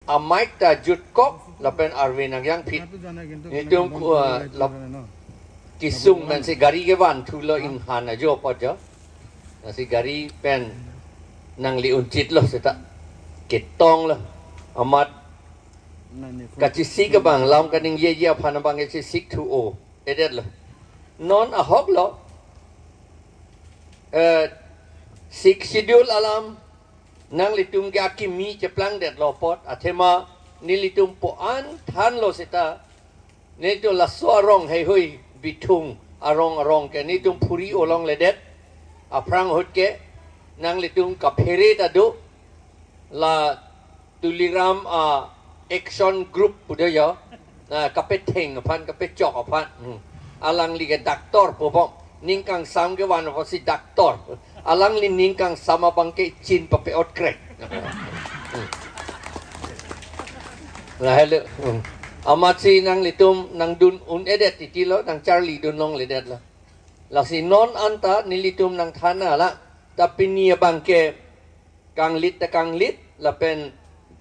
Amaik ta jut kok lapen arwin ang yang pit nitum lap kisung men si gari ke wan thulo in hana jo pojo si gari pen nang li uncit lo seta ketong lo amat kacisi ke bang lam kaning ye ye aphan bang ye sik thu o edet lo non ahok lo sik schedule alam nang litum ga kimi cheplang det lo pot athema nilitum po an than lo seta nito la so rong hei hui bitung arong ke nitum puri olong ledet aprang hot ke nang litum ka phere ta do la tuliram action group budaya ka peteng aphan ka pechok aphan alang li ke doktor popom ningkang sam ke wan ho si doktor alang li ningkang sama bangke chin pape ot krek la hele amat si nang litum nang dun un edet titilo nang Charlie dun nong ledet la si non anta nilitum nang thana la tapi nia bangke kang lit la pen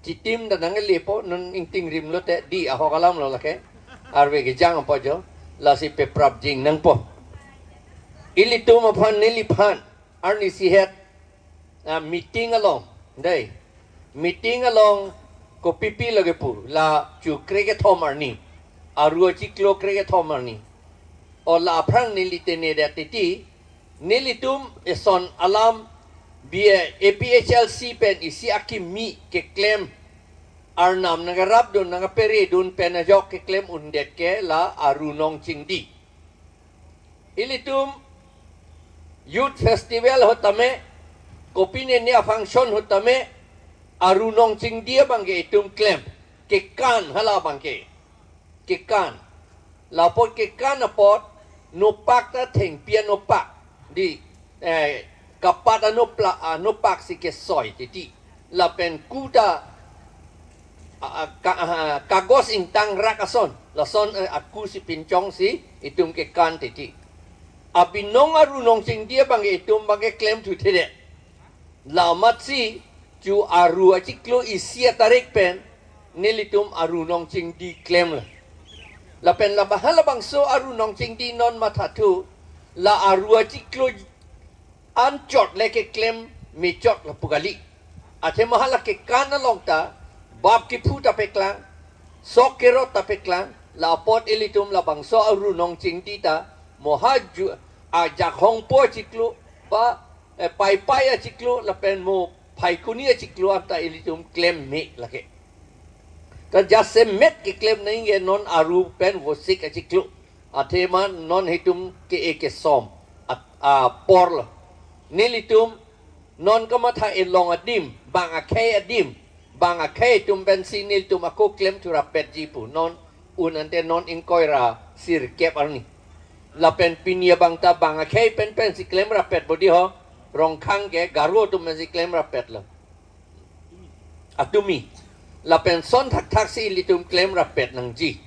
citim da nang lepo non ingting rim lo te di ahokalam lo la ke arwe ke jang po jo la si pe prap jing nang po ilitum aphan niliphan arni si het meeting along dai meeting along ko pipi lage pu la chu krege thomar ni arua chiklo krege thomar ni o la aprang nilitene da titi nilitum eson alam bia Aphlc pen isi akimi ke claim arnam nagarap don nagapere don penajok ke claim undet ke la arunong chingdi ilitum youth festival hotame kopine ne function hotame arunong chingdia bangge itum claim ke kan hala bangke ke kan la pot ke kan apot no pak ta theng pian no pak di kapat anu pak si ke soy titi la pen kuda kagos intang rakason la son aku si pincong si itum ke kan titi abinong arunong chingdia bangge itum bangge claim tu tede la mat si ju aru achiklo isia tarik pen nilitum arunong chingdi claim la pen la bahala bang so arunong chingdi non mathatu la aru achiklo anchot leke claim mi chot la pugali athe mahala ke kana longta bab ki phuta peklang sok kero ta peklang la pot ilitum la bang so arunong chingdi ta mohaju aja hong po chiklo ba pai achiklo la pen mo pai kunia chiklo ata ilitum claim me lake ka jase met ke claim nahi ge non aru pen wosik achiklo athe man non hitum ke eke som por nilitum non kamatha elong adim bang akhay adim bang akhay tum ben sinilitum ako claim tu rapet jipu non unante non inkoira sir kep arni la pen pinia bang ta bang akhay pen si claim rapet bodi ho rong khang ke garo tum si claim rapet la atumi la pen son thak si ilitum claim rapet nang ji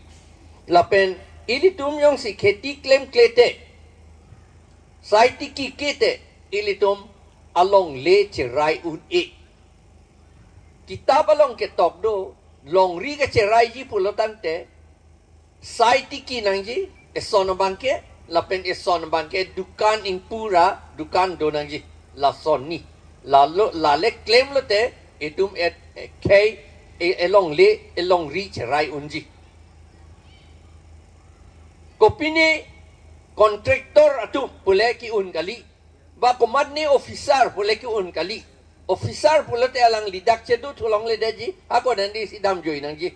la pen ilitum yong si kheti claim klete saiti ki kete ilitum along le cherai un e kita balong ke tok do long ri ke cherai ji pulotante saiti ki nang ji eson bangke la pen eson bangke dukan ing pura dukan do nang ji la son ni la le claim lo te itum et kei elong ri cherai un ji kopini kontraktor atum pule ki un kali ba komat ni officer pule ki un kali officer pule te alang lidak chedu thulong le daji ako nandi sidam joy nang ji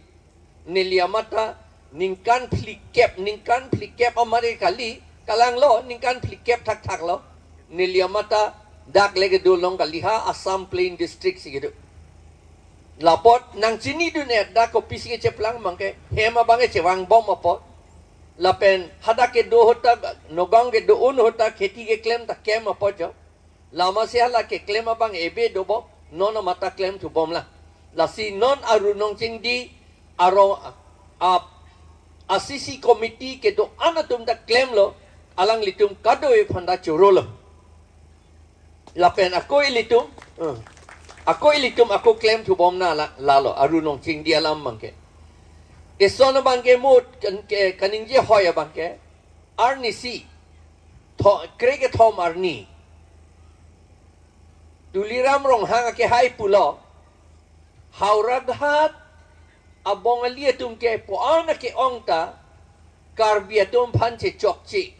niliamata ningkan flikep amare kali kalang lo ningkan flikep thak lo niliamata dak lege dulong kali ha Assam Plain District sigidu lapot nang sini dunet dak kopi sige cheplang mangke hema bange chewang bom apot lapen hada ke do hota nogang ke do un hota kheti ke claim ta kem apojo lama se hala ke claim abang ebe do bo non mata claim tu bom la si non arunong chingdi aro asisi committee ke do anatum da claim lo alang litum kado e phanda choro lo lapen ako litum Ako ilitum ako claim tu bom na lalo arunong ching dia lam bangke. Isona bangke mo kaning je hoya bangke. Arni si. Krege thom arni. Tuliram rong hang ke hai pulo. Hauraghat abong alia tum ke po ana ke ongta karbia tum phan che chokchi.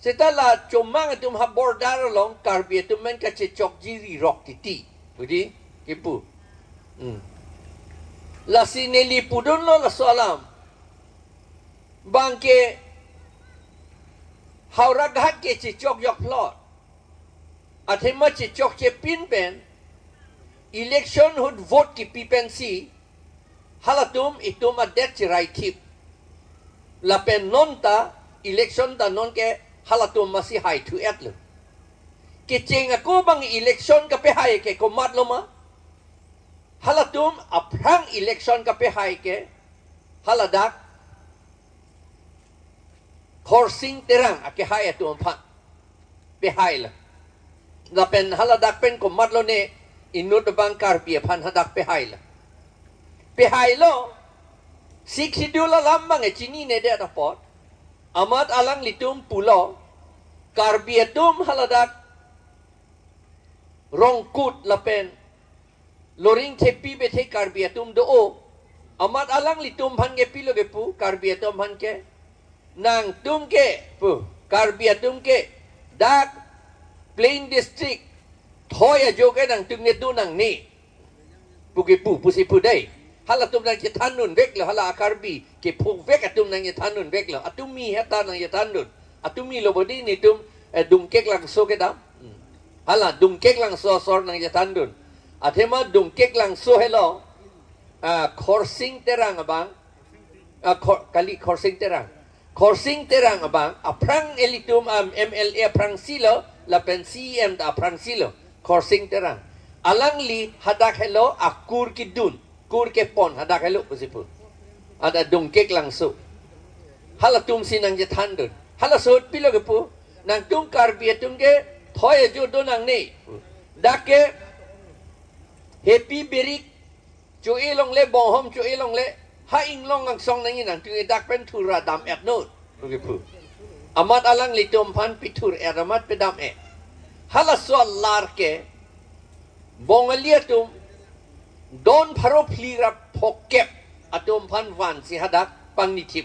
Setelah cuma tum ha bordar long karbia tum men ka che chokji ri rok titi. Budi kipu. La sineli pudun lo la salam. Bangke hauraghat ke che chok yok plot. Athema che chok che pin pen election hud vote ki pipen si halatum itum adet right tip la pen nonta election da non ke halatum masih hai tu etlu ke cheng aku bang election ka pe hai ke komat loma halatum aprang election ka pe hai ke haladak horsing terang ake hai atum pha pe hai la pen haladak pen komat lo ne inut bangkar pia phan hadak pe hai lo sik sidula lambang e chini ne de report amat alang litum pulo karbia tum haladak rongkut lapen loring tepi be the karbia tum do o amat alang litum phan ge pilo ge pu karbia tum phan ke nang tum ke pu karbia tum ke dak plain district Thoya joga nang tung netu nang ni. Pugipu pusipu day. Hala tum nang yetanun vek lo hala akarbi ke puk vek atum nang yetanun vek lo. Atumi heta nang yetanun. Atumi lo bodi ni tum dungkek lang so ke dam. Hala dungkek lang so sor nang yetanun. Athema dungkek lang so hello. Khorsing terang abang. Kali khorsing terang. Khorsing terang abang. Aprang elitum MLA aprang silo la pen CM da aprang silo. Khorsing terang. Alang li hadak hello akur ki dun. Kur ke pon hadak hello pusipu. Ada dungkek langsung. Hala tum sinang jetan dun. Hala sot pilo ke pu. Nang tum karbia tum ke thoya jo do nang ne. Dake happy berik chu long le bong hom chu long le ha ing long ang song nang nang tu dak pen thura dam et not. Pusipu. Amat alang li tum pan pitur eramat pedam e. Hala soal lar ke bongalia tum don pharo phlira phokep atum phan van si hadak pangnitip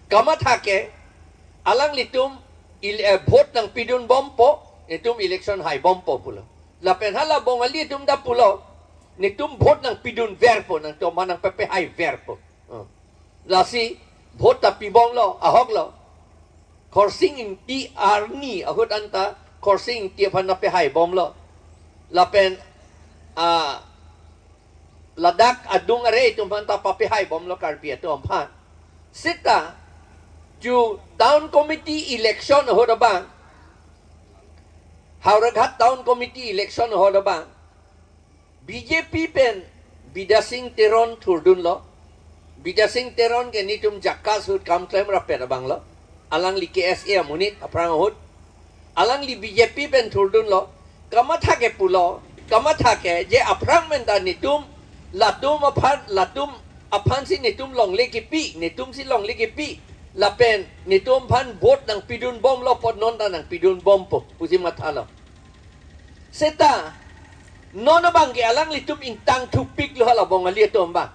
kamatha ke alang litum vote nang pidun bompo itum election hai bompo pulo la pen hala bongalia tum da pulo nitum vote nang pidun verpo nang to manang pepe hai verpo la si vote ta pibong lo ahok lo khorsing in ti arni ahut anta Korsing tiap hana pe hai bom lo. Lapen ladak adung are tum hanta pa pe hai bom lo karbia tu ampan. Sita ju town committee election ho da bang. Hauragat town committee election ho da bang. BJP pen bidasing teron thurdun lo. Bidasing teron ke nitum jakkas hut kam claim ra pe da bang lo. Alang li KSA munit aprang hut alang li BJP pen thurdun lo kamatha ke pulo kamatha ke je aprang men da nitum latum aphan si nitum long le ki pi nitum si long le ki pi la pen nitum phan bot nang pidun bom lo pot non da nang pidun bom po pusi matha lo seta non bang ke alang litum ing tang thu pik lo hala bong ali tom ba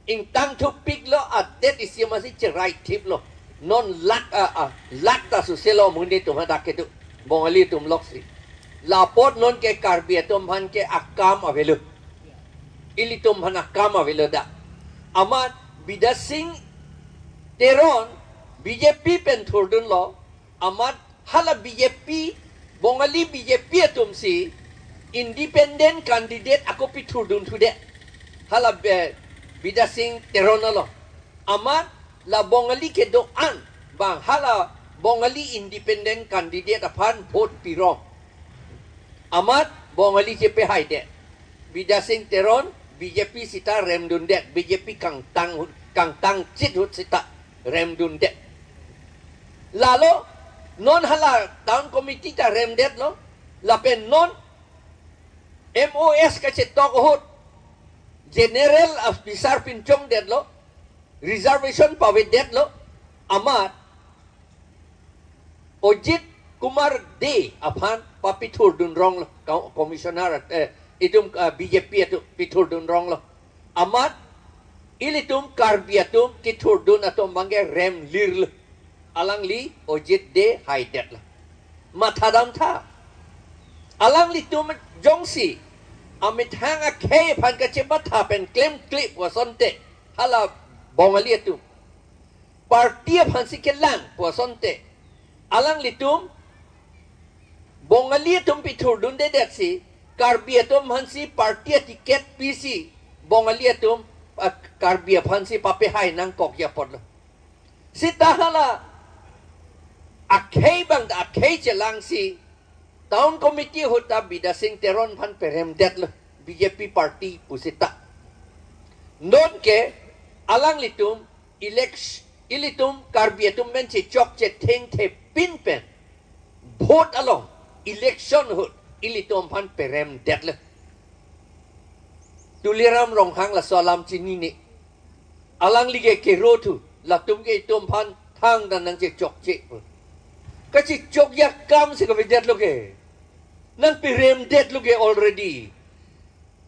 ing tang thu pik lo adet isi masih cerai tip lo non lak ta su selo mundi tum hadak ke tu bongali tum loksi lapot non ke karbia tum han ke akam avelu ili tum han akam avelu da amat bidasing teron BJP pen thurdun lo amat hala BJP bongali BJP tum si independent candidate ako pi thurdun thude hala bidasing teron lo amat la bongali ke doan bang hala bongali independent candidate aphan vote pirong amat bongali ke pe hai de bidasing teron BJP sita remdun de BJP kang tang chit hut sita remdun de lalo non hala town committee ta remdet lo lapen non MOS ka cetok hot general of bisar pincong det lo reservation pawit det lo amat ojit kumar de aphan papitur dun rong lo komisioner itum BJP itu pitur dun rong lo amat ilitum karbiatum kitur dun atom bangge rem lir lo alang li ojit de haidet lo matadam tha alang li tum jongsi amit hanga khe phan ka chepat tha pen claim clip wa sonte hala bongali tu party phan si kelang wa sonte alang li tum bongali tum pitur dun de det si karbia tum hansi party ticket PC bongali tum karbia phan si pape hai nang kok ya pot lo si tahala akhei bang da akhei chelang si Town committee hota bida sing teron phan perem det lo BJP party pusita non ke alang litum election ilitum karbiatum men che chok che theng the pin pen vote along election hot ilitum phan perem det lo tuliram rong hang la salam chini ni alang lige ke rotu la tum ke tum phan thang dan nang che chok che ka chi chok ya kam se ko videt lo ke nang pirem det luge already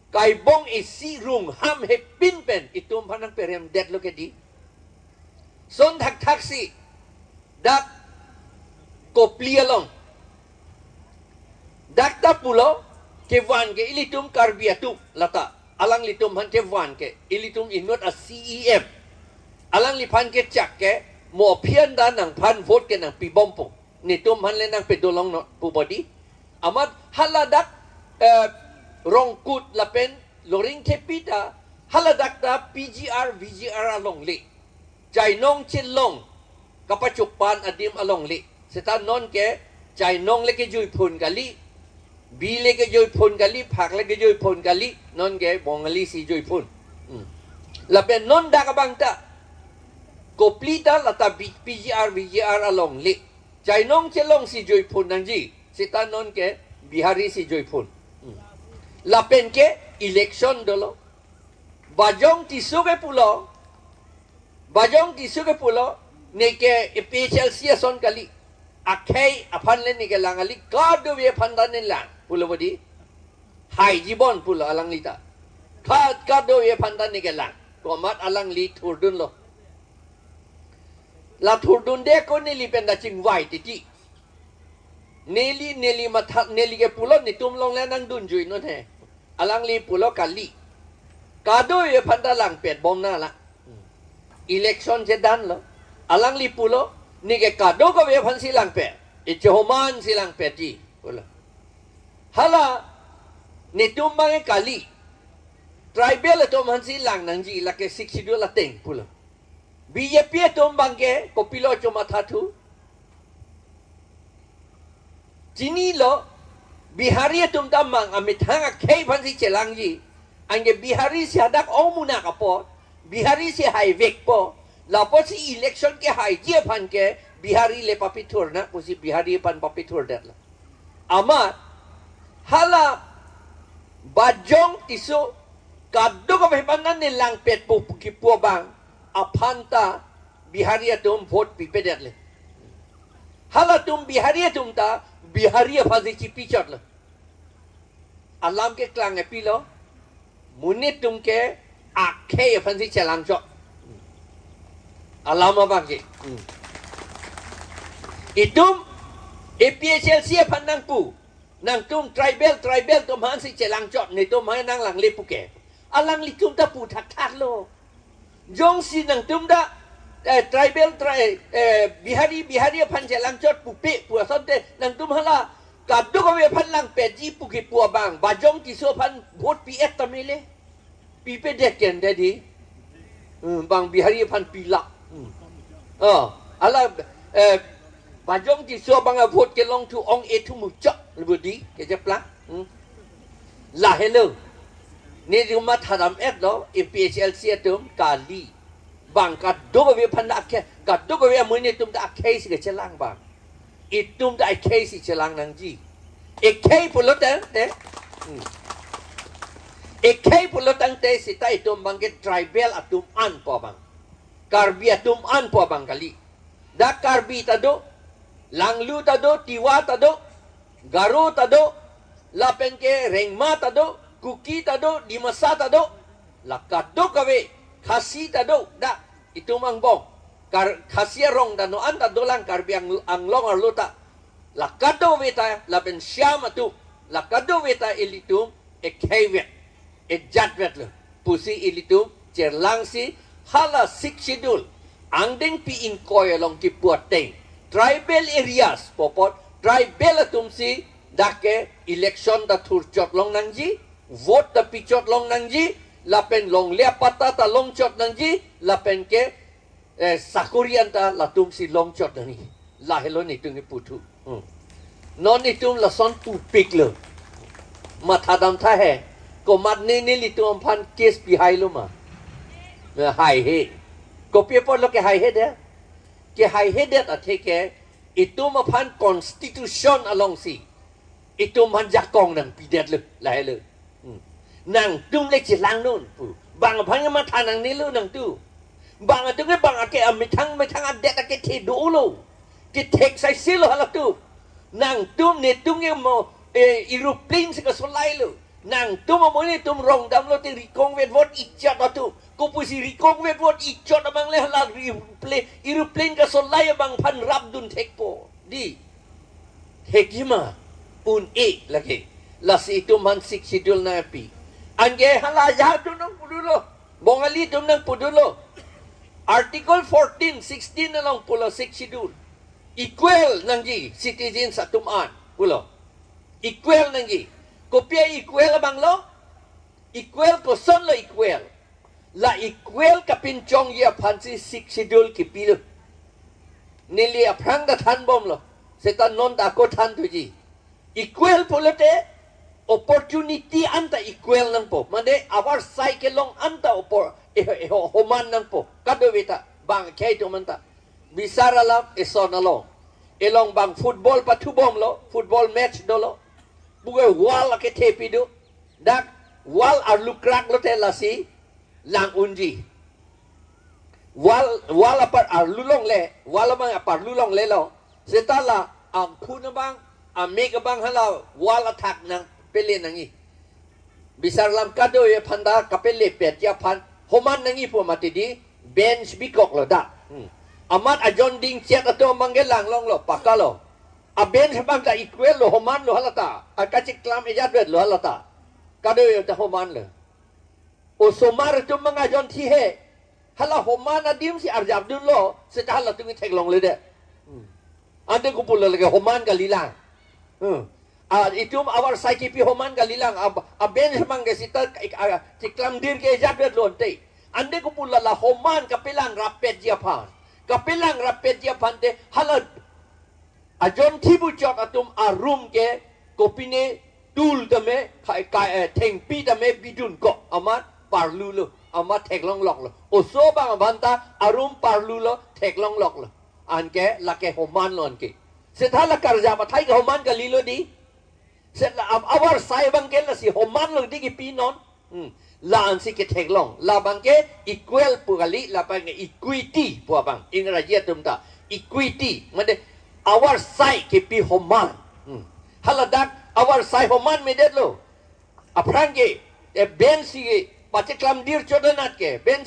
kai bong isi rung ham he pin pen itum phanang pirem det luge di son thak thak si dak kopli along dak ta pulo ke wan ke ilitum karbiatu lata alang litum han ke wan ke ilitum inot a CEM alang li phan ke chak ke mo phian da nang phan vote ke nang pi bompo ni tum han le nang pe dolong no pu body amat haladak rongkut lapen loring kepita haladak da PGR VGR along li jainong chilong kapachukpan adim along li seta non ke jainong le ke jui phun gali bi le ke jui phun gali phak le ke jui phun gali non ke bongali si jui phun lapen non da kabang ta koplita lata PGR VGR along li jainong chilong si jui phun nang ji sita non ke bihari si joypun lapen ke election dolo bajong tisu ke pulo ne ke PHLC son kali akhai aphan le ni ke langali kado we phandan ne lang pulo bodi hai jibon pulo alang lita kado we phandan ni ke lang komat alang li thurdun lo la thurdun de ko ni li pen da ching wai ti Neli mathat neli ke pulo ni tum long le nang dun jui no the alang li pulo kali kado ye phanda lang pet bom na la election je dan lo alang li pulo ni ke kado ko ye phan si lang pe e choman si lang pe ti pulo hala ni tum bang kali tribal to man si lang nang ji la ke 60 la teng pulo BJP tum bang ke ko pilo choma thatu Jini lo bihari tum tamang amit hanga kei phansi chelang ji ange bihari si hadak omuna kapo bihari si hai vek po lapo si election ke hai je phan ke bihari le papitur na usi bihari pan papitur dat la ama hala bajong tiso kaddo ko bepanan ni lang pet po ki po bang aphanta bihari tum vote pipe dat le hala tum bihari tum ta bihari phazi chipi chot lo alam ke klang e pilo munit tum ke akhe phazi chalang chot alam abang ke itum APHLC pandang pu nang tum tribal tum han si chalang chot ni tum han nang lang le pu ke alang li tum ta pu thak thak lo jong si nang tum da tribal bihari pan jalang chot pupe pu asante nang tum hala kaddo ko me phan lang pe ji pu ki pu bang bajong ti so phan vote PS tamile pipe de ken de di bang bihari pan pila ala bajong ti so bang vote ke long tu ong e tu mu chok lebudi ke japla la hello ni rumah thadam et lo PHLC tum kali bang kaddo we phan akhe kaddo we mun ni tum da akhe si ke chelang bang itum da akhe si chelang nang ji Ekai pulutan te. Ekai pulutan te sita itum bangke tribal atum an po bang. Karbi atum an po bang kali. Da karbi tado, langlu tado, tiwa tado, garu tado, lapen ke rengma tado, kuki tado, dimasa tado, lakado kawe, khasi tado, da itum ang bong. Khasi rong tado an tado lang karbi ang long arluta. Lakado weta lapen syam atu, lakado weta ilitum ekhevet, ejatvet lo, pusi ilitum cerlangsi hala sik schedule. Ang ding pi in koy along ki puateng tribal areas popot tribal atum si dake election da thurchot long nangji vote da pichot long nangji lapen long le pata ta long chot nangji lapen ke sakurian ta latum si long chot nani lahelo ni tungi putu non itum la son pu pik lo mathadam tha hai ko mat ne ne litum phan case pi hai lo ma hai he ko pe por lo ke hai he de ke hai he de ta the ke itum phan constitution along si itum han jakong nang pi det lo lai lo nang tum le chi lang non pu bang phan ma tha nang ni lo nang tu bang tu ke bang ke am thang de ta ke the do lo ke thek sai si lo hala tu nang tum ne tum nge mo aeroplane se ka solai lo nang tum mo ni tum rong dam lo te rikong vet vot ichat tu ko pusi rikong vet vot ichat amang le hala aeroplane ka solai bang phan rap dun thek po di hekima un lagi la si tum han sik sidul na pi ange hala ya tu nang pudulo bongali tum nang pudulo article 14 16 na lang pulo sik sidul equal nangji citizen sa tuman pulo equal nangji kopia equal bang lo equal ko son lo equal la equal ka pinchong ya phansi sik schedule ki pilo nili aprang da than bom lo setan non da ko than tuji equal polote opportunity anta equal nang po mande our cycle long anta opor homan nang po kadovita bang kay to manta bisara lam eson along elong bang football patubom lo football match dolo buge wall ke tepi do dak wall ar lukrak lo te lasi lang unji wall apar ar lulong le wall bang apar lulong le lo setala ang phuna bang amega bang hala wall attack nang pele nangi bisar lam kado ye phanda kapele pet ya phan homan nangi po matidi bench bikok lo da amat ajon ding chat ato manggelang long lo pakalo aben sabang ka equal lo homan lo halata akachik klam ejadwet lo halata kado yo ta homan lo o somar tu mga jon thi he hala homan adim si arjab dun lo se ta hala tu thek long le de ande ko pul le homan ka lilang itum awar saiki pi homan ka lilang aben sabang ke sita tiklam dir ke ejadwet lo te ande ko pul la homan ka pilang rapet dia phan kapilang rapet dia pante halad ajon thibu chot atum arum ke kopine tul tame kai thengpi tame bidun ko amat parlu lo amat theklong lok lo oso bang banta arum parlu lo theklong lok lo anke lake homan lon ke sethala karja ba thai homan ka lilo di set awar sai bang ke la si homan lo di ki pinon la ansi ke theklong la bangke equal pugali la bang equity pu bang ingraji tumta equity made our sai ke pi homan haladak our sai homan medet lo aprange ben si patiklam dir chodanat ke ben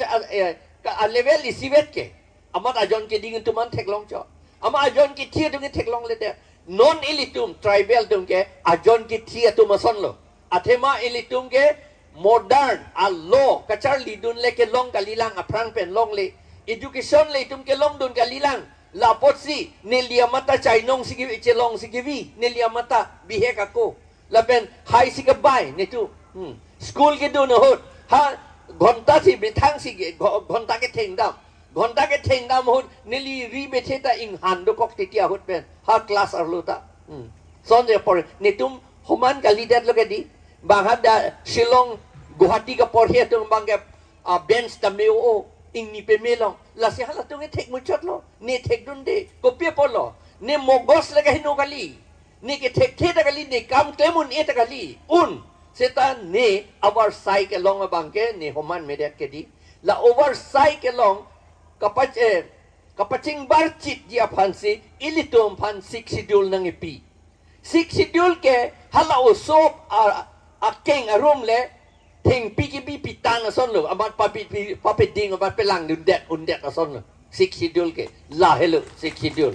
a level isivet ke amat ajon ke dingin tuman theklong cho ama ajon ke thia dung theklong le de non elitum tribal dung ke ajon ke thia tumason lo athema elitum ke modern a law kachar lidun le ke long kalilang aprang pen long le education le tum ke long dun kalilang la potsi nelia mata chainong sigi che long sigi vi nelia mata bihe ka ko la pen high sigi bai ne tu school ke dun hot ha ghonta si bithang sigi ghonta ke thengdam hot neli ri betheta ing han do kok titia hot pen ha class arluta sonje por ne tum homan kalidat lo ke di bahada Shillong Guwahati ka por here tung bangke bench tameo ing ni pemelong la si hala tung tek muchot lo ne tek dun de kopia polo ne mogos laga hino kali ni ke tek te takali ni kam klemun e takali setan ni oversight ke long bangke ni homan media ke di la oversight ke long kapacing barcit dia pansi ilitum pan sik sidul nang ipi sik sidul ke hala usop a keng arum le thing PKB pitan ason lo amat papi ding amat pelang undet ason lo sik sidul ke la hello sik sidul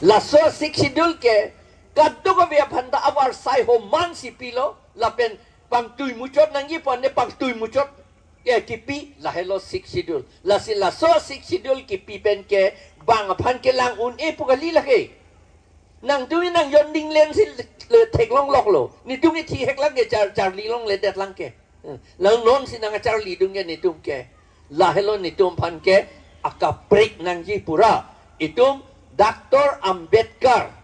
la so sik sidul ke kadto ko bia phanda awar sai ho man si pilo la pen pang tui muchot nang yi pon ne pang tui muchot ke kipi la hello sik sidul la si la so sik sidul kipi pen ke bang phan ke lang un e pugali la ke nang tu nang yon ding len si le thek long lok lo ni tu ni thi hek lang ke char li long le det lang ke lang non si nang char li dung ke ni tum ke la hello ni tum phan ke aka break nang yi pura itum Dr. Ambedkar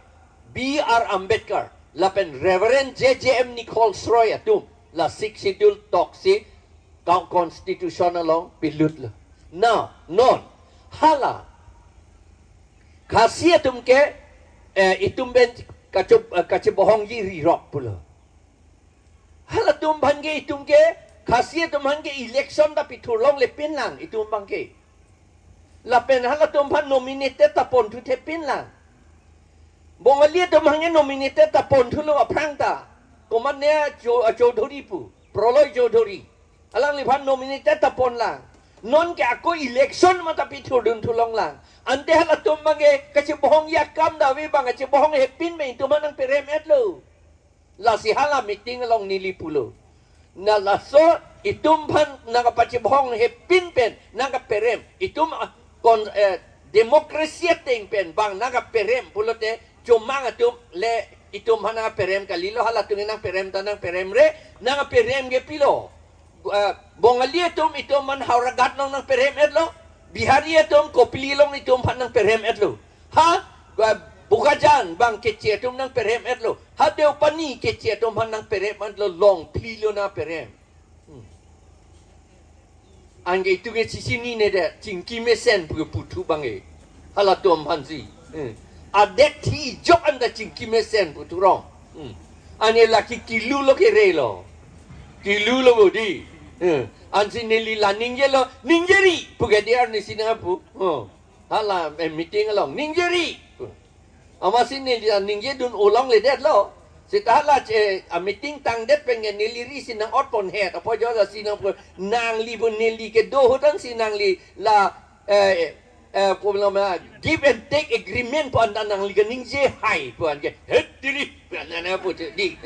B.R. Ambedkar lapen Reverend J.J.M. Nichols Roy atum la sik sidul toksi constitutional long pilut lo now non hala khasiat tum ke itum ben kacibohong yi rirok pulo hala tum bangge itum ke khasiat tum bangge election da pitulong le pinlang itum bangge lapen hala tum ban nominated tapon tu te pinlang bongalia tum hangge nominated tapon tu lo aprangta komannya Jodhori pu proloy Jodhori alang lipan nominated tapon lang non ke ako election mata pitulun tulong lang ante hala tum bangge kacibohong yakam da we bang kacibohong hepin me tum nang perem etlo la si hala meeting along nilipulo na la so itum ban nakapacibohong hepin pen nakaperem itum kon demokrasi ting pen bang nakaperem pulote cuma atum le itum hana perem kalilo hala tung nang perem tanang perem re nakaperem ge pilo bongalia itum man hauragat nang perem etlo bihari itum kopililong itum pan nang perem etlo ha bukajan bang kecil itum nang perem etlo ha deu pani kecil itum pan nang perem etlo long pililo na perem angge itu ke sisi ni ne de cingki mesen putu bange hala tom hansi adek thi jok anda cingki mesen putu rong ane laki kilu lo ke relo kilu lo bodi ansi neli la ningjeri puge dia ni sinapu hala meeting along ningjeri amasi neli ningje dun ulang le det lo sitala meeting tang det pengen niliri sinang otpon het apo jo la sinang nang li bon nili ke do hotan sinang li la problema give and take agreement pon nang li ning je hai pon ke het diri na pu di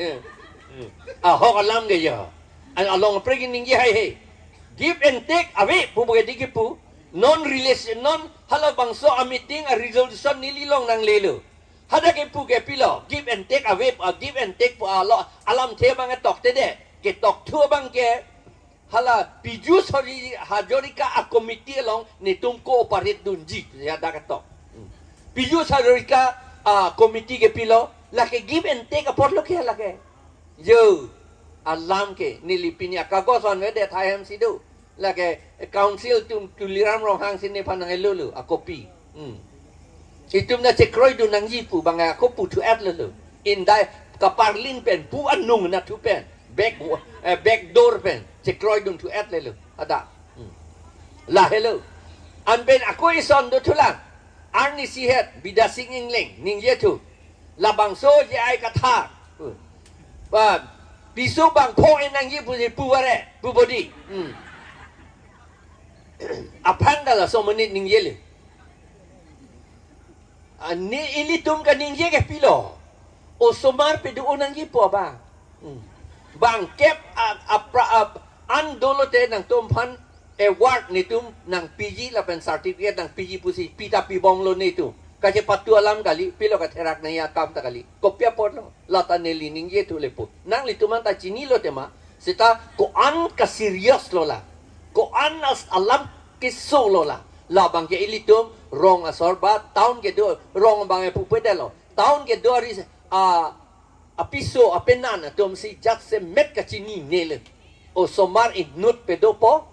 Ahok alam ge ya along pregin ning je hai he give and take awe pu boge di pu non relation non hala bangso a meeting a resolution nililong nang lelo hada ke pu ke pilo give and take away give and take po alam the bang tok te de ke tok thu bang ke hala piju sori hajorika a committee long ni tum cooperate dunji ya da ka tok piju sarorika a committee ke pilo la ke give and take apot lo ke la ke yo alam ke nilipinya kagoson we de thai ham sidu la ke council tum tuliram rong hang sin ne panang lulu a copy itum na cekroi du nang yipu banga ko putu at lelu indai kaparlin pen pu anung na tu pen back door pen cekroi dun tu at lelu ada la hello an ben ako ison do tulang arni sihet bidasing ingling ning yetu la bangso je ai Kathar ba pisu bang ko nang yipu je pu ware pu body aphan la so menit ning yele ni ilitum ka ningye ke pilo o somar pe do nang gipo ba bang kep andolote nang tumpan award ni tum nang PG la pen certificate nang PG pusi pita pi bong lo ni tu ka je patu alam kali pilo ka terak na ya kam ta kali kopya por lo lata ne li ningye tu lepo nang lituman ta chini lo tema sita ko an ka serious lo la ko an as alam kiso lo la bang ke ilitum rong asorba town ke do rong bang e pupedelo town ke do ris a piso a penana tom si jat se met ka chini nele o somar in nut pedopo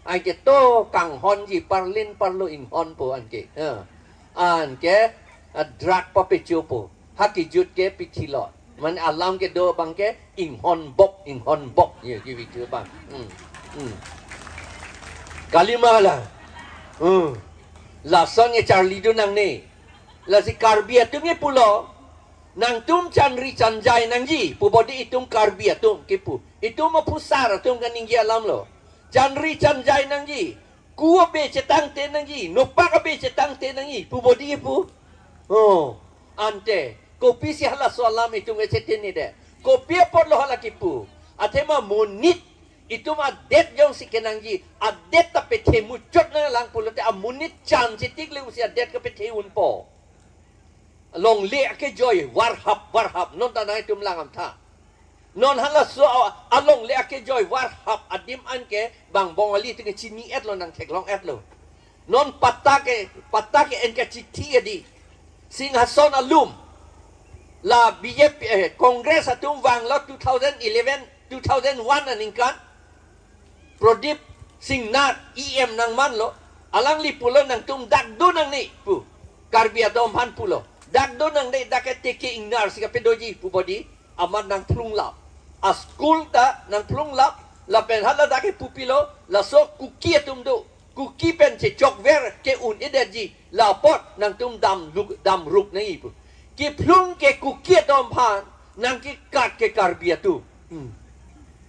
ai ke to kang hon ji parlin parlo in hon po an ke drag pa pe chopo haki jut ke pitilot man alam ke do bang ke ing hon bok ye ki bitu bang kalimala la son ye charli du nang ni la si karbia tu nge pulo nang tum chanri chanjai nang ji pu body itum karbia tum kipu itum ma pusar tum kan ning alam lo chanri chanjai nang ji kuo be cetang te nang ji no pa ka be cetang te nang ji pu body pu ante kopi si hala soalam itu ngecetin ni de kopi pot lo hala kipu atema munit itu ma det jong si kenangji adet tapi te mucot na lang pulo te amunit chan sitik le usia det ke te un po long le ke joy warhap non ta nai tum lang am tha non hala so along le ke joy warhap adim an ke bang bongali te chini et lo nang thek long et lo non patta ke en ke chithi adi singhason alum la BJP Congress atum wang lo 2001 aningkan Prodip singnat EM nang man lo alang li pulo nang tum dak do nang ni pu karbia dom han pulo dak do nang ni dak teke ingnar sika pedoji pu body aman nang thlung lap a school ta nang thlung lap la pen hala dak pupilo la so kuki tum do kuki pen che chok ver ke un energy la pot nang tum dam ruk nei pu ki plung ke kuki dom han nang ki kat ke karbia tu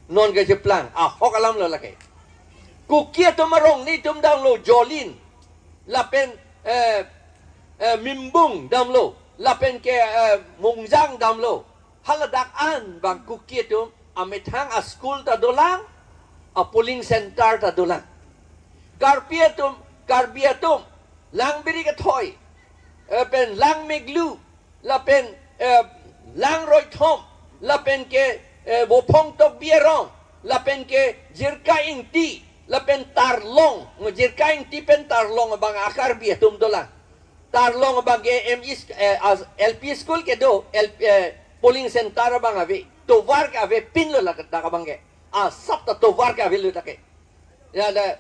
non ke jeplang Ahok alam lo la ke kukia tu marong ni tum dang lo jolin la pen mimbung dam lo la pen ke mungjang dam lo haladak an bang kukia tu ametang a school ta dolang a polling center ta dolang karbia tum lang biri ke thoi pen lang meglu la pen lang roi thom la pen ke bo phong tok bierong la pen ke jirka ing ti la pen tarlong jirka ing ti pen tarlong bang akar bia tum dolang tarlong bang LP school ke do polling center bang ave to war ka ave pin lo la ka bang ke sap ta to war ka ave lo ta ke ya la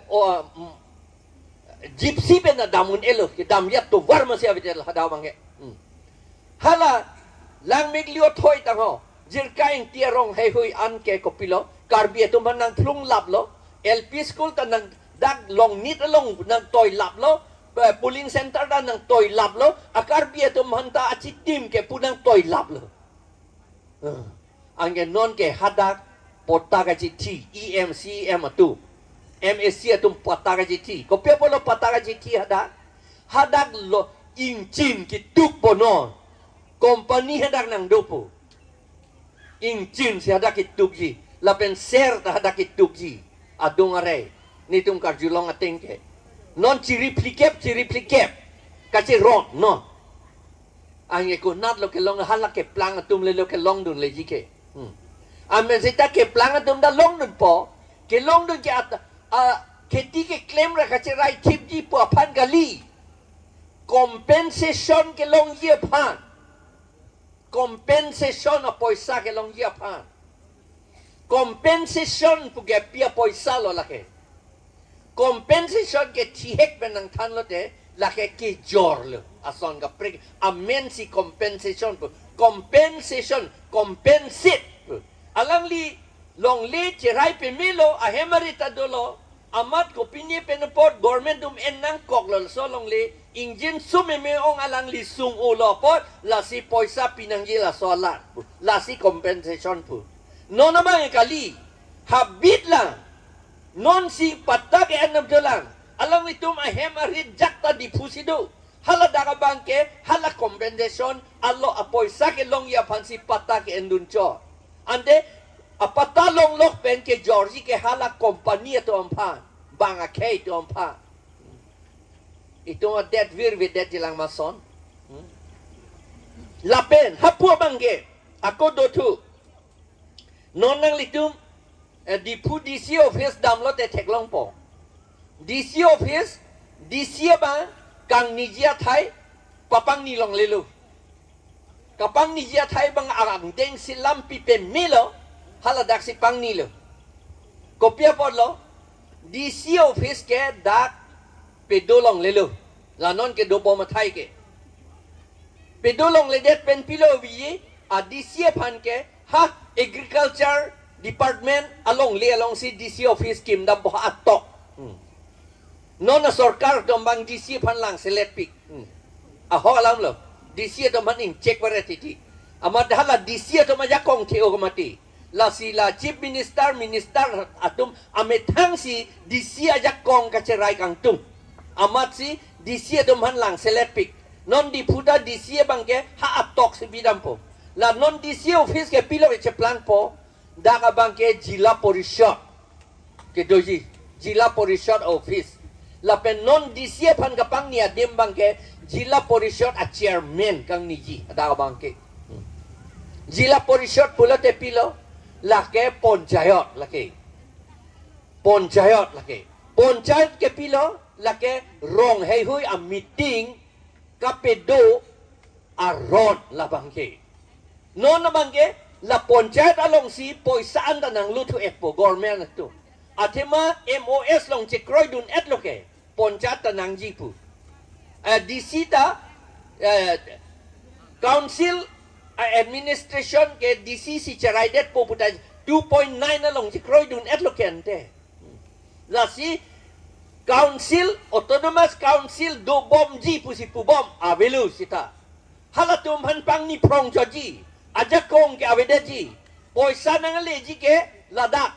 gypsy pen na damun elo ke dam ya to war ma se ave la da bang ke hala lang miglio thoi ta ho jirka ing tierong hei hui an ke kopilo karbia tu man nang thlung lap lo LP school ta nang dak long nit long nang toy lap lo polling center ta nang toy lap lo akarbia tu man ta achi tim ke pu nang toy lap lo ange non ke hadak pota ka chi ti EMCM tu MSC tu pota ka chi ti kopia polo pota ka chi ti hadak lo ing chin ki tuk pono company hadak nang dopo ing chin si hadak ituk ji la pen ser ta hadak ituk ji adung are ni tum kar julong ateng ke non ciri plikep kaci ron non ange ko nat lo ke long halak ke plang tum le lo ke long dun le ji ke amen sita ke plang tum da long dun po ke long dun ke at ke ti ke claim ra kaci rai tip ji po aphan gali compensation ke long ye phan compensation a poisa ke long ye phan compensation pu ge pia poisa lo la ke compensation ke thihek ben nang than lo te la ke jor lo ason ga prek amen si compensation pu compensation compensate alang li long li chirai pe milo a hemarita dolo amat ko pinye penport government en nang kok lo so long li injin sume me ong alang li sung ulo pot la si poisa pinanggi la solar la si compensation pu no naman kali habit lang non si patak enam dolang alang itum ahem rejecta di pusido hala daga bangke hala compensation allo apoy sak long ya pansi patak endun cho ande apata long lok pen ke Georgie ke hala kompanya to ampan banga ke to ampan itu adet wir videt jilang mason lapen hapu bangke ako do tu non nang litum di pu DC office dam lo te thek long po DC office DC ba kang nijia thai papang ni long lelu kapang nijia thai bang arang deng silam pi pe milo hala dak si pang ni lo kopia pod lo DC office ke dak pe do long lelu la non ke do po ma thai ke pedolong ledet pen pilo vi DC phan ke ha agriculture department along si DC office kim da bo atok non na sarkar dombang DC phan lang select pick Ahok alam lo DC to man in check variety amad hala DC to ma jakong theo mati la sila chief minister atum amethang si DC ajak kong kacerai kang tum amat si DC to man lang select pick non di puda DC bangke ha atok si bidam po la non DC office ke pilo ke plan po da ka bangke jila porishad ke doji jila porishad office la pen non DC phan ka pang nia dem bangke jila porishad a chairman kang niji da ka bangke jila porishad pula te pilo la ke panchayat la ke panchayat ke pilo la ke rong hei hui a meeting kapedo aron la bangke non na bangke la panchayat along si poisaan ta nang lutu epo government tu atema MOS long chekroy dun et loke panchayat ta nang jipu DC ta council administration ke DC si charai det po puta 2.9 na long chekroy dun et loke ante la si council autonomous council do bom ji pu si pu bom avelu sita halatum han pang ni prong choji aja kong ke aveda ji poisa nang le ji ke lada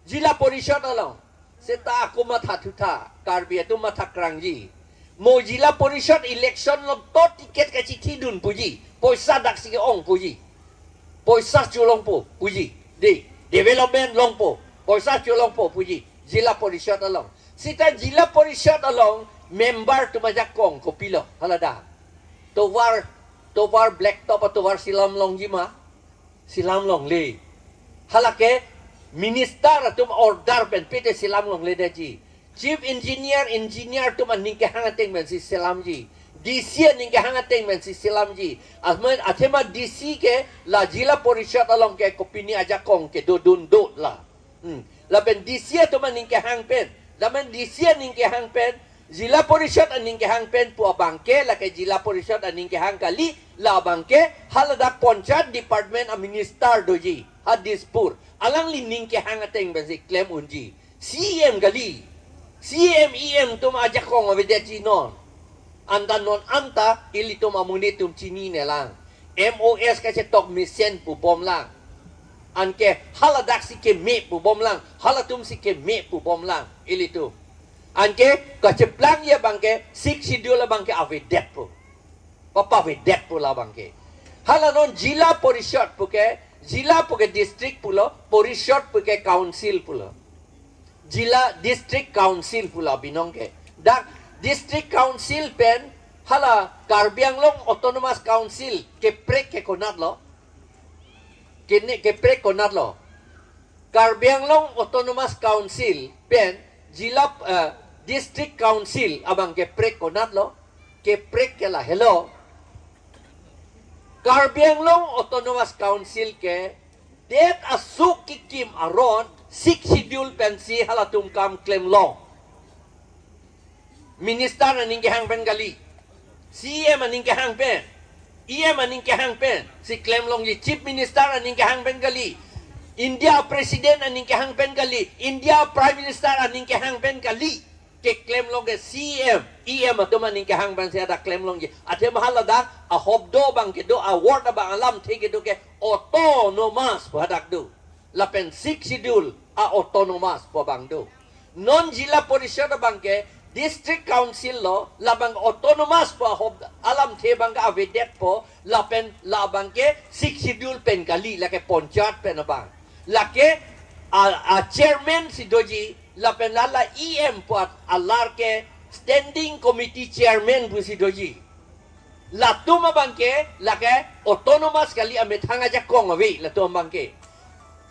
jila porishad along seta aku matha thuta karbi tu matha krang ji mo jila porishad election lo to tiket ka chithi dun puji poisa dak si ke ong puji poisa chulong po puji de development long po poisa chulong po puji jila porishad along sita jila porishad along member tu majak kong ko pilo halada towar black top atau towar silam long jima silam long le halake minister atum order pen pete silam long le daji chief engineer tu man ningke hangateng men si silam ji DC ningke hangateng men si silam ji asman athema DC ke la jila porishad along ke kopini aja kong ke dodun do la lapen DC tu man ningke hang pen zaman DC ningke hang pen jila porishad aning ke hang pen pu abangke la ke jila porishad aning ke hang kali la bangke halada panchayat department a minister doji hadispur alang li ning ke hang ateng basi claim unji CM gali CM tum aja kong abedaji non anda non anta ili tum amuni tum chini ne lang MOS ka tok misen pu bom lang anke haladak si ke me pu bom lang halatum si ke me pu bom lang ili tu anke kaceplang ya bangke sik schedule bangke avedet po papa vedet po la bangke halanon jila porishad puke district pulo porishad puke council pulo jila district council pulo binongke dak district council pen hala Karbianglong autonomous council ke prek ke konat lo ke prek konat lo Karbianglong autonomous council pen jila district council abang ke prek konat lo ke prek ke la hello Karbianglong autonomous council ke det asuk kikim aron sik schedule pensi halatum kam claim law minister aning ke hang pen gali CM aning ke hang pen EM aning ke hang pen si claim long ji chief minister aning ke hang pen gali India president aning ke hang pen gali India prime minister aning ke hang pen gali ke claim long ke CM EM atau maning ke hang pen si ada claim long ji ate mahal ada a hobdo bang ke do award bang alam thike do ke autonomous badak do lapen sik schedule a autonomous po bang do non jila porishad bang ke district council lo labang autonomous po alam the bang ka avedet po lapen labang ke sik schedule pen kali la ke panchayat pen bang lake a chairman si doji lapen lala EM puat alar ke standing committee chairman bu si doji la tuma bangke lake autonomous kali ame thanga ja kong awi la tum bangke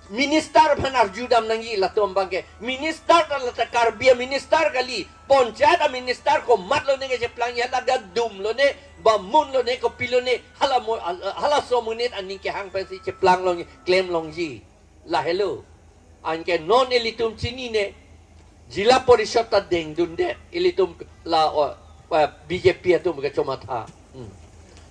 minister bhanar judam nangi la tum bangke minister la ta karbia minister kali panchayat a minister ko matlo ne ke plang ya da dum lo ne bamun lo ne ko pilo ne hala so munit aning ke hang pensi plang long claim long ji la hello anke non elitum chini ne jila porishad ta deng dun de elitum la BJP atum ke choma tha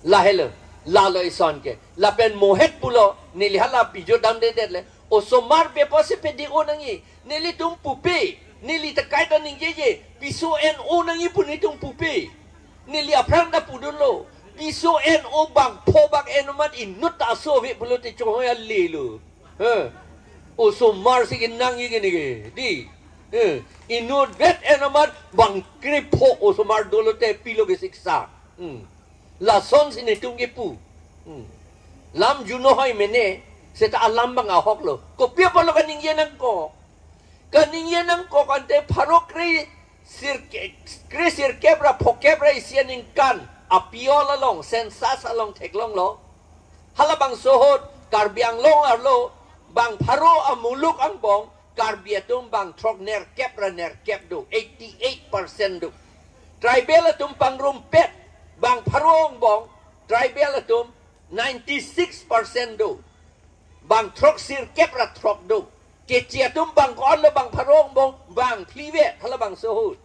la hello la lo ison ke la pen mohet pulo nili hala pijo dam de le o somar be pose pe di onangi nili tum pupi nili takai ta ning ye piso en onangi puni tum pupi nili aprang da pudun lo piso en o bang po bang en mat inut ta so vi pulo te cho ya le lo o somar sigin nang yi gini ge di inut vet en mat bang kripo o somar dolo te pilo ge siksa la son sini tungge pu lam juno hoy mene seta alam bang ahok lo ko pia palo kaning yenang ko kante pharo kri sir kebra phokebra isianing kan apiola long sensas along teklong lo halabang sohot karbiang long arlo bang pharo amuluk ang bong karbiatum bang trok ner kep do 88% do tribal atum pang rumpet bang pharong bong tribal atum 96% do bang trok sir kepra trok do keciatum bang kon lo bang pharong bong bang plivet hala bang sohut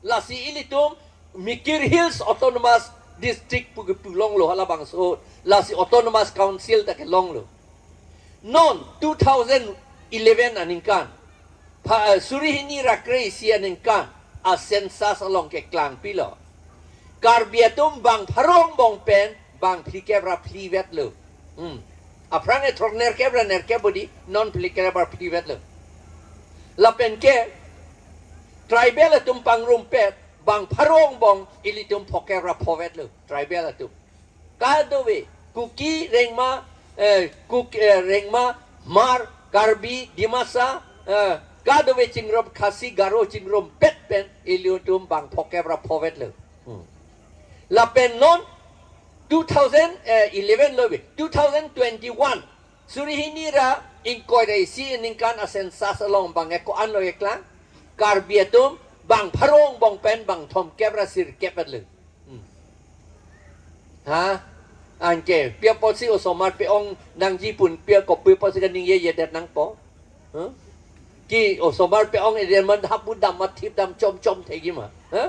la si ilitum mikir hills autonomous district pulong lo hala bang sohut la si autonomous council ta ke long lo non 2011 aningkan surihini rakre sia aningkan a census along ke klang pilo karbiatum bang pharong bong pen bang plikebra plivet lo aprang e trok ner kebodi non plikebra plivet lo la pen ke tribal atum pang rumpet bang pharong bong ilitum pokebra povet lo tribal atum kadowe kuki rengma mar karbi dimasa kadowe chingrom khasi garo chingrom pet pen ilitum bang pokebra povet lo la pen non 2011 lobe 2021 surihini ra inquiry si ningkan asensas along bang eko anlo eklang karbiatum bang pharong bong pen bang thom kebra sir kepet le ha anke pia posi osomar pe ong nang ji pun pia ko pia posi kan ning ye det nang po ki osomar pe ong eden man hapu dam mathip dam chom thegi ma ha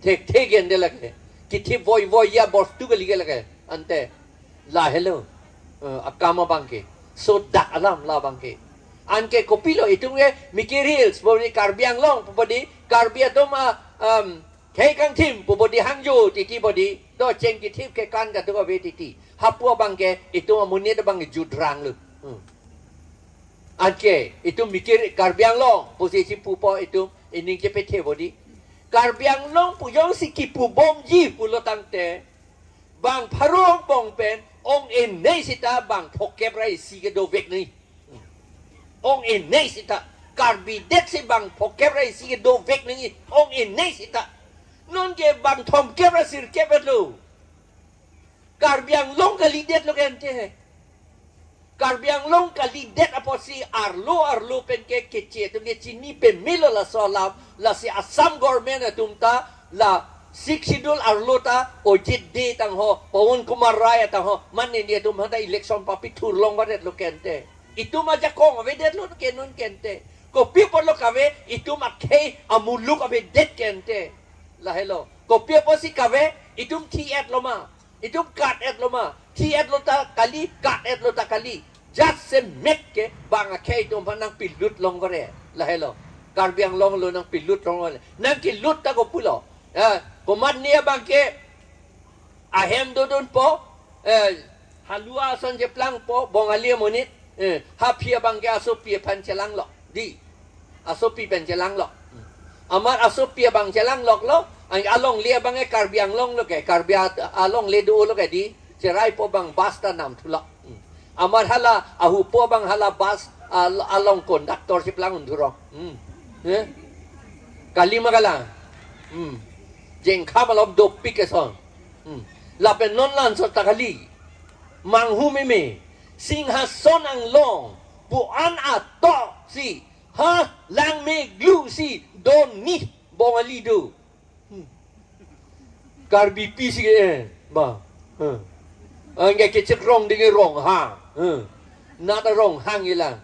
thek gen de lake kiti voi ya bos tu gali lage ante la hello akama bangke so dak alam la bangke anke kopilo itunge mikir hills bodi karbiang long bodi karbiatum kei kang tim bodi hangju titi bodi do cheng kitip ke kan ka tu be titi hapua bangke itu amunia de bang judrang lu anke itu mikir karbiang long posisi pupo itu ining ke pete bodi karbiang long puyong si kipu bom ji pulo tangte bang pharong bong pen ong en nei sita bang phokebrai si ke do vek ni ong en nei sita karbi det si bang phokebrai si ke do vek ni ong en nei sita non ke bang thom kebra sir kebet lo karbiang long kali det lo kente karbiang long kali det aposi arlo pen ke keche tu ke chini pe milo la solam la si asam government atumta la siksidul arlota ojit de tang ho pawon kumar raya tang ho man ni tum hada election papi thur long wadet lo kente itu ma jakong ave det lo kenun kente ko people lo kave itu ma kei amuluk ave det kente la hello ko people si kave itum thi et lo ma itum kat et lo ma thi et lo ta kali kat et lo ta kali just se mekke banga kei tum panang pilut long gore la hello karbiang long lo nang pilut long gore nang kilut ta ko pulo komat nia bangke ahem dodon po halua son je plang po bongalia monit hapia bangke asopia pancelang lo di asopi pancelang lo amar asopia bangcelang lok lo ang along lia bangke karbiang long lo ke karbia along le do lo ke di cerai po bang basta nam thula amar hala ahu po bang hala bas along konduktor si plang unduro kalima kala jeng kamalom do pikeson la pen non lan so takali manghu meme singhason ang long bu an ato si ha lang me glu si don ni bongali do karbi pisi ba angge ke cekrong dinge rong ha na da rong hang ilang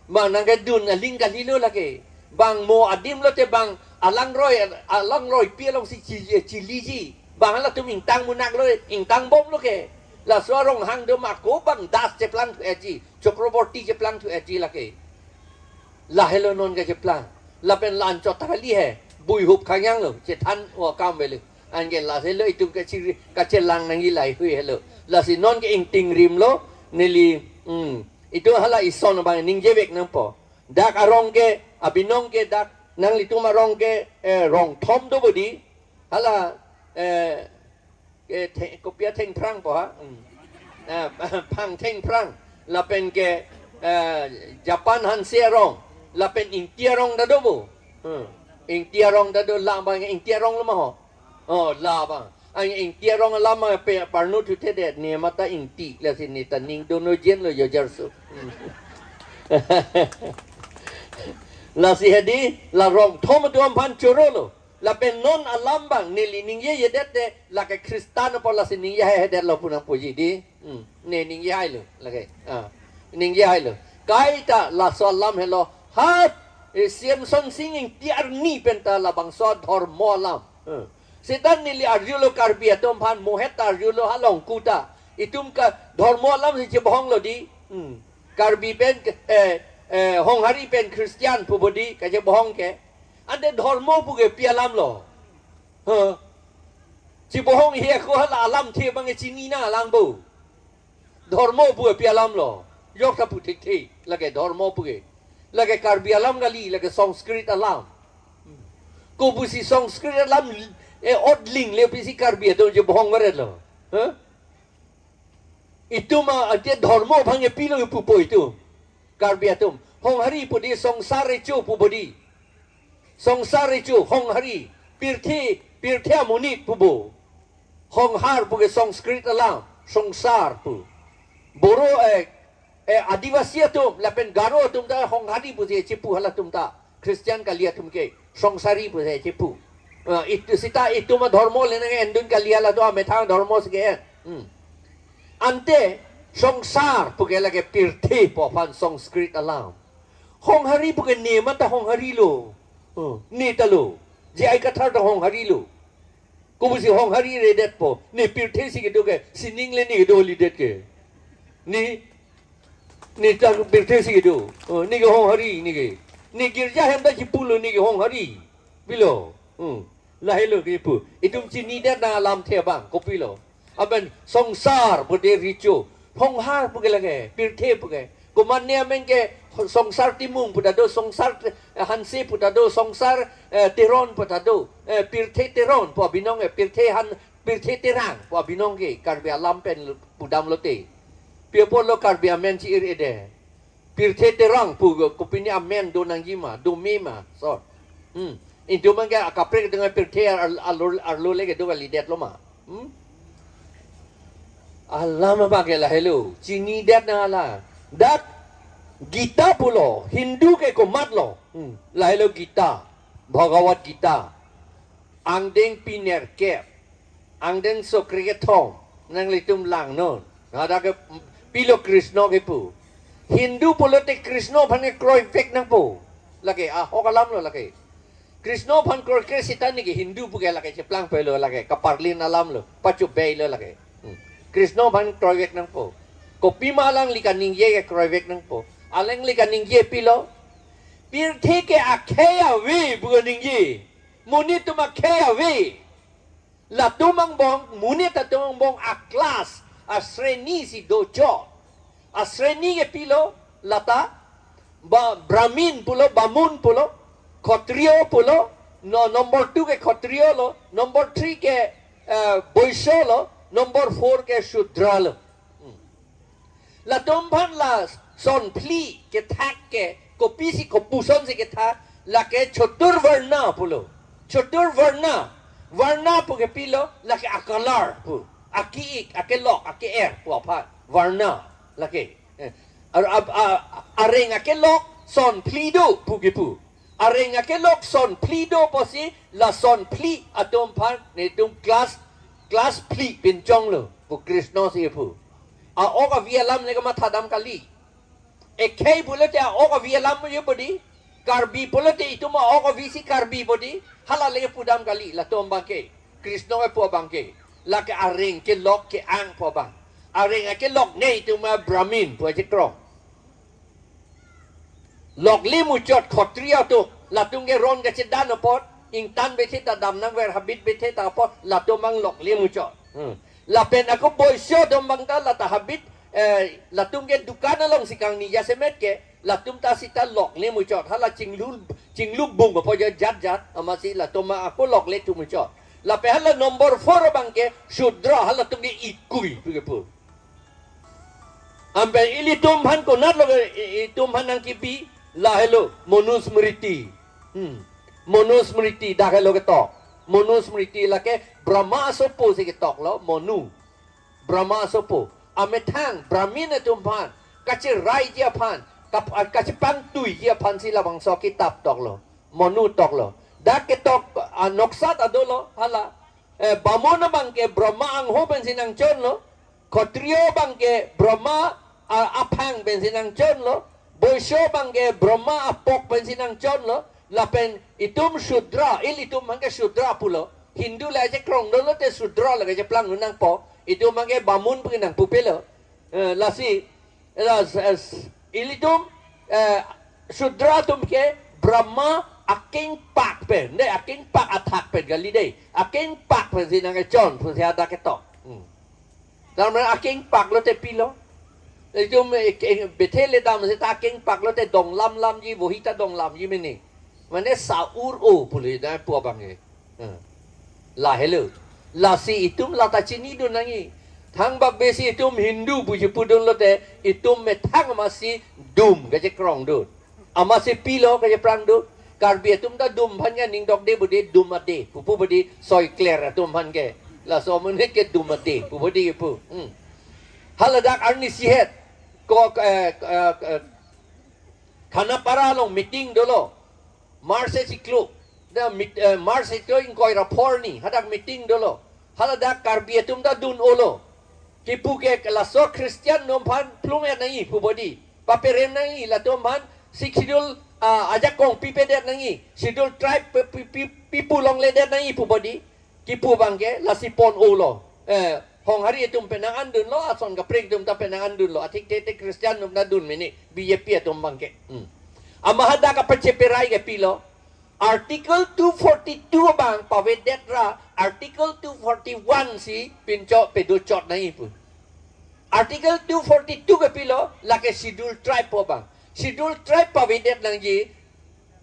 ma nang ga dun aling galilo lake bang mo adim lo te bang alang roy pia long si chili ji bang la tu ing tang munak lo ing tang bom lo ke la so rong hang do ma ko bang das je plang tu eji chokraborty je plang tu eji la ke la hello non ke je plang la pen lan chot ta li he bui hup khang yang lo je than wa kam ve le an ge la se lo itu ke chi ka che lang nang gi lai hui hello la si non ke ing ting rim lo neli itu hala ison bang ning je vek nang po dak arong ke abinong ke dak nang li tu ma rong ke rong thom do bodi hala ko pia theng prang po ha phang theng prang la pen ke Japan han se rong la pen ing tia rong da do bo ing tia rong da do la bang ing tia rong lo ma ho la bang anh ing tia rong la ma pe parnu tu te de ne mata ing ti la sin ni ta ning do no jen lo yo jar su la si hedi la rong thom do pan choro lo la pen non alam bang nili ning ye yedet de la ke kristano po la sin ning ye hedet lo punang puji di ne ning ye hai lo la ke ning ye hai lo kai ta la so lam hello ha siam son singing tiar ni pen ta la bang so dhor mo lam setan nili arjulo karbi atom pan mohet arjulo halong kuta itum ka dhor mo lam si bohong lo di karbi pen hong hari pen Christian pu bodi ka je bohong ke ande dharma pu ge pialam lo chi bohong he ko hala alam the bang chi ni na lang bu dharma pu ge pialam lo yok ta pu thik thi lage dharma pu ge lage karbi alam gali lage sanskrit alam ko bu si sanskrit alam od ling le pi si karbi do je bohong ngare lo itu ma ade dharma bang ge pi lo pu po itu karbi atum hong hari pu di sangsare chu pu bodi sangsare chu hong hari pirthia munit pu bo hong har pu ge sanskrit alam sangsar pu boro adivasi atum lapen garo atum da hong hari pu je chipu hala tum ta christian kalia tum ke sangsari pu je chipu itu sita itu ma dharma le nang endun kalia la do metang dharma se ante sangsar pu ge lage pirthi po pan sanskrit alam hong hari pu ge ne ma ta hong hari lo ni ta lo je ai kathar ta hong hari lo ko bu si hong hari re det po ni pirthi si ge do ge sining le ni ge do li det ke ni ta pirthi si ge do ni ge hong hari ni ge ni girja hem da chi pu lo ni ge hong hari bilo la helo ge pu itum chi ni det na lam the bang ko pi lo aben sangsar pu de richo hong har pu ge lage pirthi pu ge ko man ne men ke sangsar timung pu da do sangsar hanse pu da do sangsar teron pu da do pirthi teron pu binong pirthi han pirthi terang pu binong ge karbi alam pen pudam lote pia po lo karbi amen chi ire de pirthi terang pu ko pini amen do nang yima do mema so itu man ga kapre dengan pirthi arlo lege do lidet lo ma Allah ma bagela hello chini dat na la dat Gita pulo Hindu ke ko mat lo la hello Gita Bhagavad Gita angdeng piner ke angdeng so kriket thong nang litum lang non ada ke pilo Krishna ke pu Hindu pulo te Krishna bhange kroi vek nang pu lage Ahok alam lo lage Krishna bhan kroi ke sitan ni ke Hindu pu ke lage cheplang pe lo lage kaparlin alam lo pachu bei lo lage Krishna bhan kroi vek nang pu kopi malang likan ning ye ke kroi vek nang pu aleng likan ning ye pilo pir the ke akhya we bu ning ye munit tu makhya we la tumang bong munit ta tumang bong a class a sreni si dojo a sreni ke pilo lata brahmin pulo bamun pulo kshatriyo pulo no number 2 ke kshatriyo lo number 3 ke boisho lo number 4 ke shudra lo la tumphan la son pli ke thak ke kopi si kopuson si ke thak la ke chotur varna pulo chotur varna pu ke pilo la ke akalar pu aki akelok aker pu apa varna la ke areng akelok son plido pu ke pu areng akelok son plido posi la son pli atom phan ne tum class pli pin chong lo pu krishna si pu oka vialam ne ma thadam kali ekhei bulate oka vialam ye bodi karbi bulate itu ma oka visi karbi bodi halale pudam kali la tomba ke Krishna ke po bangke la ke aring ke lok ke ang po bang aring ke lok nei tu ma Brahmin po je krong lok li mu chot khotria tu la tung ke ron ke chedan pot ing tan be thita dam nang ver habit be thita pot la tu mang lok li mu chot la pen aku boy show dom bang ta la ta habit la tung ke dukan along sikang ni ya semet ke la tum ta sita lok li mu chot hala ching lu bung po je jat amasi la tu ma aku lok le tu mu chot la pe hala nomor 4 bang ke shudra hala tum ke ikui pu ambe ili tum han ko nat lo tum han nang kipi la hello monusmriti monusmriti da hello ke tok monusmriti la ke brahma sopo se ke tok lo monu brahma sopo ame thang brahmin tum phan ka che rai je phan ka che pang tui je phan si la bang so kitab tok lo monu tok lo da ke tok anoksat adolo hala bamona bang ke brahma ang ho ben sinang chon lo khotrio bang ke brahma aphan ben sinang chon lo boisho bang ke brahma apok ben sinang chon lo la pen itum shudra itum mangke shudra pulo hindu la je krong do lo te shudra la je plang nang po itum mangke bamun pun nang pupelo la si ilitum shudra tum ke brahma aking pak pen ne aking pak athak pen gali dei aking pak pen sinang ke chon pu sia da ke tok dalam aking pak lo te pilo itum betele dam se ta aking pak lo te dong lam ji wo hita dong lam ji meni mane saur o puli da po bang e la hello la si itum la ta chini do nangi thang bak besi itum hindu buji pudun lo te itum me thang masi dum ga je krong do amasi pilo ga je prang do karbi itum da dum phan ga ning dok de budi dum ade pu budi soi clear atum phan ke la so mun ke dum ade pu budi pu haladak arni sihet ko khana para long meeting dolo marse siklo da marse to in koi rapor ni hadak meeting dolo haladak karbi itum da dun olo kipu ke la so Christian nom phan plung ya nai pu bodi paperem nai la tom phan sikidul ajak kong pipe det nai sidul tribe pipu long le det nai pu bodi kipu bangke la sipon olo hong hari itum penang andun lo ason ka prik tum ta penang andun lo atik te Christian nom na dun mini BJP atum bangke amahada ka pacheperai ke pilo Article 242 bang pawet detra Article 241 si pincho pedo chot nai pu Article 242 ke pilo la ke schedule tribe po bang schedule tribe pawet det nang ji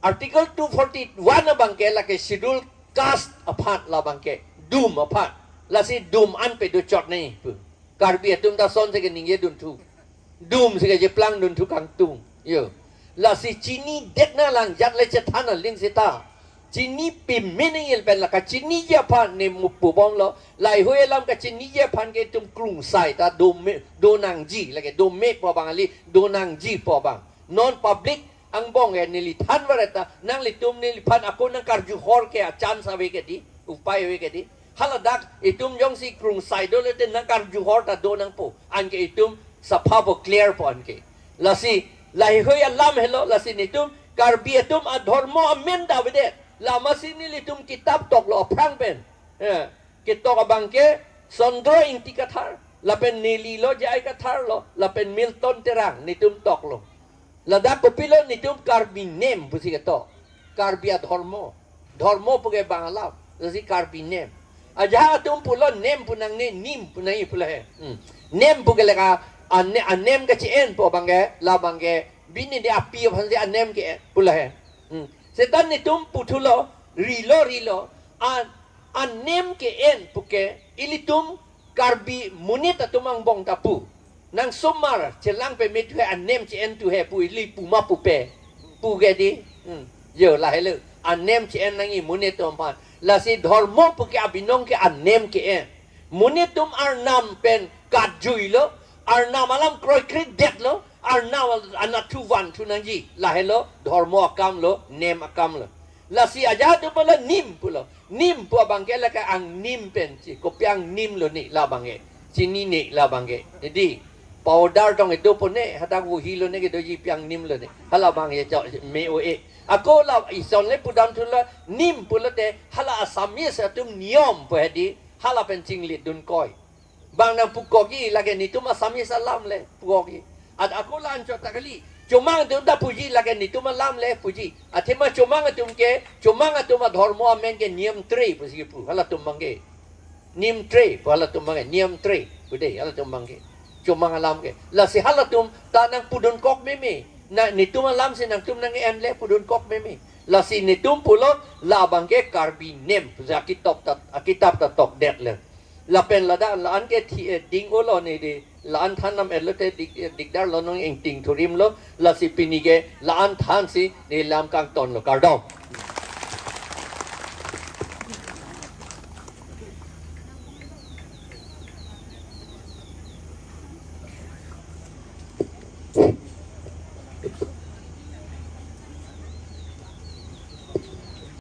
Article 241 bang ke la ke schedule caste aphan la bang ke dum aphan la si dum an pedo chot nai pu karbi atum ta son se ke ningye dun thu dum se ke je plang dun thu kang tung yo la si chini det na lang jat le che thana ling sita chini pim mening pen la ka chini ya phan ne mu pu bong lo lai hoi lam ka chini ya phan ke tum krung sai ta do nang ji la ke do me po bang ali do nang ji po bang non public ang bong e nili than wareta nang li tum nili phan akon nang karju hor ke chan sa we ke di upai we ke di haladak itum yong si krung sai do le ten nang karju hor ta do nang po an ke itum sapha po clear po an ke la si lai hoi alam hello la si nitum karbi itum adhormo amenda wede la masini litum kitab tok lo prang pen kitok abang ke sondro inti kathar la pen nili lo jai kathar lo la pen milton terang nitum tok lo la da kopilo nitum karbi nem pusi keto karbi adhormo puge bangala la si karbi nem aja tum pulo nem punang ne nim punai pula he nem puge leka anem ka chien po bangge la bangge bini de api phan se anem ke pula he setan ni tum putulo rilo anem ke en puke ilitum karbi munita tumang bong tapu nang somar chelang pe met he anem che en tu he pu ili pu ma pu pe pu ge di yo la hele anem che en nangi munita phan la si dharmo puke abinong ke anem ke en munitum arnam pen kadjui lo arnam alam kroi krit det lo arnam anatu van tu nangi la hello dharmo akam lo nem akam lo la si aja tu pala nim pulo nim pu bangke la ka ang nim pen chi ko piang nim lo ni la bange chini ni la bange jadi powder dong itu pun ne hadak wo hilo ne ke doji piang nim le ne hala bang ye jo me o e ako la ison le pudam tu la nim pula te hala asami sa tum niom pe di hala pencing lit dun koi bang nang pukogi lagi ni tu ma sami salam le pukogi ad ako la ancho takali cuma tu da puji lagi ni tu ma lam le puji athema cuma tum ma dharma amen ke niam 3 puji pu hala tum mangge nim 3 hala tum mangge niam 3 pude hala tum mangge cuma ngalam ke la si halatum tanang pudun kok meme na nitum alam si nang tum nang en le pudun kok meme la si nitum pulo la bangke karbinem za kitab ta tok det le la pen la da la an ke ding olo ni di la an thanam elote dikdar lo nong eng ting thurim lo la si pinige la an than si ni lam kang ton lo kardom